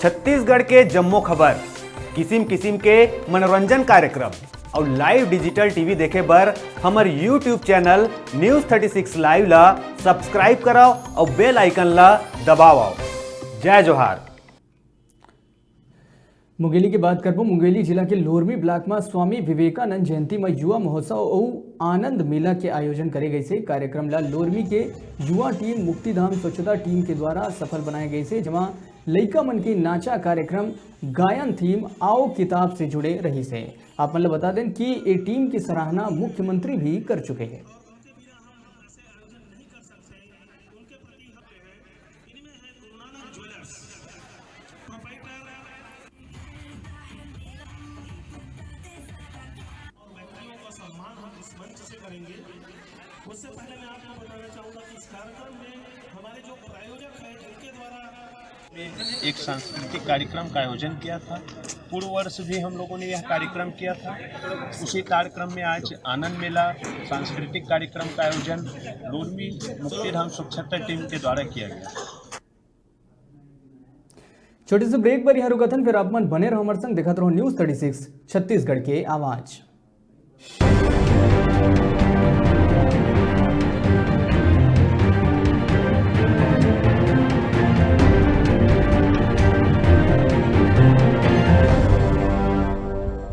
छत्तीसगढ़ के जम्मो खबर, किसिम किसिम के मनोरंजन कार्यक्रम और लाइव डिजिटल टीवी देखे बर हमर यूट्यूब चैनल न्यूज़ 36 लाइव ला सब्सक्राइब कराओ और बेल आइकन ला दबाओ। जय जोहार। मुंगेली की बात करबो। मुंगेली जिला के लोरमी ब्लॉक में स्वामी विवेकानंद जयंती में युवा महोत्सव और आनंद मेला के आयोजन करे गए से कार्यक्रम ला लोरमी के युवा टीम मुक्तिधाम स्वच्छता टीम के द्वारा सफल बनाए गए से, जहाँ लइका मन की नाचा कार्यक्रम गायन थीम आओ किताब से जुड़े रही से। आप मतलब बता दें कि ये टीम की सराहना मुख्यमंत्री भी कर चुके हैं। उससे पहले मैं आपको बताना चाहूंगा कि इस कार्यक्रम में हमारे जो प्रायोजक हैं उनके द्वारा एक सांस्कृतिक कार्यक्रम का आयोजन किया था। पूर्व वर्ष भी हम लोगों ने यह कार्यक्रम किया था। उसी कार्यक्रम में आज आनंद मेला सांस्कृतिक कार्यक्रम का आयोजन लोरमी मुक्तिधाम स्वच्छता टीम के द्वारा किया गया। छोटे से ब्रेक पर यहाँ रुकथन, फिर आप मन बने रहो हमारे संग, देखते रहो न्यूज़ 36 छत्तीसगढ़ के आवाज।